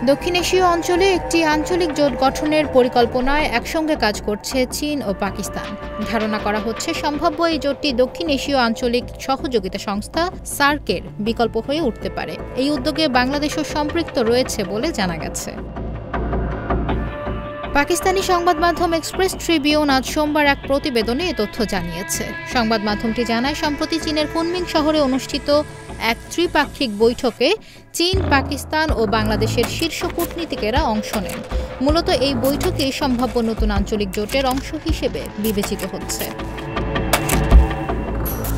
দক্ষিণ এশীয় অঞ্চলে একটি আঞ্চলিক জোট গঠনের পরিকল্পনায় একসঙ্গে কাজ করছে চীন ও পাকিস্তান। ধারণা করা হচ্ছে সম্ভাব্য এই জোটটি দক্ষিণ এশীয় আঞ্চলিক সহযোগিতা সংস্থা সার্কের বিকল্প হয়ে উঠতে পারে। এই উদ্যোগে বাংলাদেশও সম্পৃক্ত রয়েছে বলে জানা গেছে। পাকিস্তানি সংবাদ মাধ্যম এক্সপ্রেস ট্রিবিউন আজ সোমবার এক প্রতিবেদনে এ তথ্য জানিয়েছে। সংবাদ মাধ্যমটি জানায়, সম্প্রতি চীনের কুনমিং শহরে অনুষ্ঠিত এক ত্রিপাক্ষিক বৈঠকে চীন, পাকিস্তান ও বাংলাদেশের শীর্ষ কূটনীতিকেরা অংশ নেন। মূলত এই বৈঠকে সম্ভাব্য নতুন আঞ্চলিক জোটের অংশ হিসেবে বিবেচিত হচ্ছে।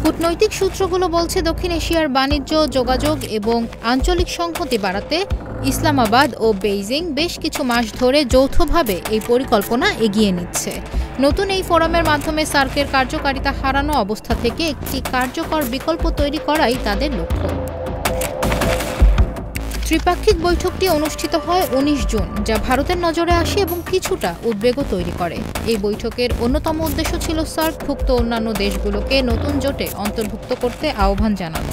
কূটনৈতিক সূত্রগুলো বলছে, দক্ষিণ এশিয়ার বাণিজ্য, যোগাযোগ এবং আঞ্চলিক সংহতি বাড়াতে ইসলামাবাদ ও বেইজিং বেশ কিছু মাস ধরে যৌথভাবে এই পরিকল্পনা এগিয়ে নিচ্ছে। নতুন এই ফোরামের মাধ্যমে সার্কের কার্যকারিতা হারানো অবস্থা থেকে একটি কার্যকর বিকল্প তৈরি করাই তাদের লক্ষ্য। ত্রিপাক্ষিক বৈঠকটি অনুষ্ঠিত হয় ১৯ জুন, যা ভারতের নজরে আসে এবং কিছুটা উদ্বেগও তৈরি করে। এই বৈঠকের অন্যতম উদ্দেশ্য ছিল সার্কভুক্ত অন্যান্য দেশগুলোকে নতুন জোটে অন্তর্ভুক্ত করতে আহ্বান জানানো।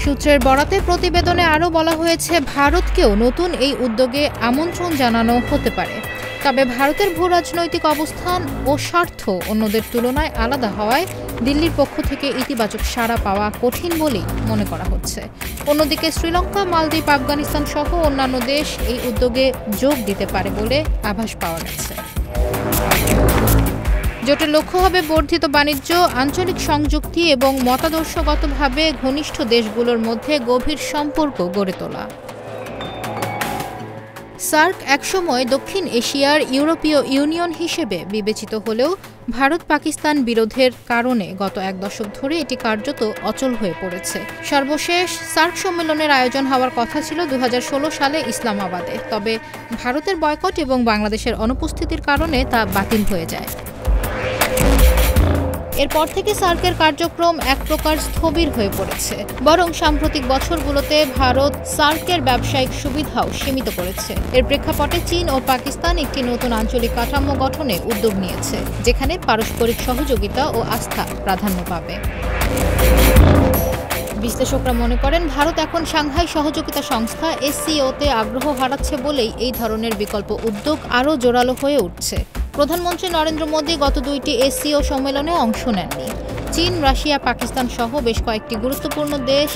সূত্রের বরাতে প্রতিবেদনে আরও বলা হয়েছে, ভারতকেও নতুন এই উদ্যোগে আমন্ত্রণ জানানো হতে পারে। তবে ভারতের ভূরাজনৈতিক অবস্থান ও স্বার্থ অন্যদের তুলনায় আলাদা হওয়ায় দিল্লির পক্ষ থেকে ইতিবাচক সাড়া পাওয়া কঠিন বলেই মনে করা হচ্ছে। অন্যদিকে শ্রীলঙ্কা, মালদ্বীপ, আফগানিস্তান সহ অন্যান্য দেশ এই উদ্যোগে যোগ দিতে পারে বলে আভাস পাওয়া গেছে। জোটের লক্ষ্য হবে বর্ধিত বাণিজ্য, আঞ্চলিক সংযুক্তি এবং মতাদর্শগতভাবে ঘনিষ্ঠ দেশগুলোর মধ্যে গভীর সম্পর্ক গড়ে তোলা। সার্ক একসময় দক্ষিণ এশিয়ার ইউরোপীয় ইউনিয়ন হিসেবে বিবেচিত হলেও ভারত-পাকিস্তান বিরোধের কারণে গত এক দশক ধরে এটি কার্যত অচল হয়ে পড়েছে। সর্বশেষ সার্ক সম্মেলনের আয়োজন হওয়ার কথা ছিল ২০১৬ সালে ইসলামাবাদে, তবে ভারতের বয়কট এবং বাংলাদেশের অনুপস্থিতির কারণে তা বাতিল হয়ে যায়। এরপর থেকে সার্কের কার্যক্রম এক প্রকার স্থবির হয়ে পড়েছে। বরং সাম্প্রতিক বছরগুলোতে ভারত সার্কের ব্যবসায়িক সুবিধাও সীমিত করেছে। এর প্রেক্ষাপটে চীন ও পাকিস্তান একটি নতুন আঞ্চলিক কাঠামো গঠনে উদ্যোগ নিয়েছে, যেখানে পারস্পরিক সহযোগিতা ও আস্থা প্রাধান্য পাবে। বিশ্লেষকরা মনে করেন, ভারত এখন সাংহাই সহযোগিতা সংস্থা SCO-তে আগ্রহ হারাচ্ছে বলেই এই ধরনের বিকল্প উদ্যোগ আরও জোরালো হয়ে উঠছে। প্রধানমন্ত্রী নরেন্দ্র মোদী গত ২টি SCO সম্মেলনে অংশ নেননি। চীন, রাশিয়া, পাকিস্তান সহ বেশ কয়েকটি গুরুত্বপূর্ণ দেশ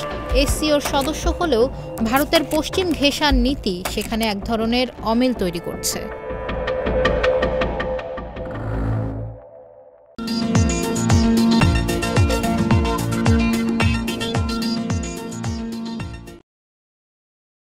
SCO-র সদস্য হলেও ভারতের পশ্চিম ঘেঁষার নীতি সেখানে এক ধরনের অমিল তৈরি করছে।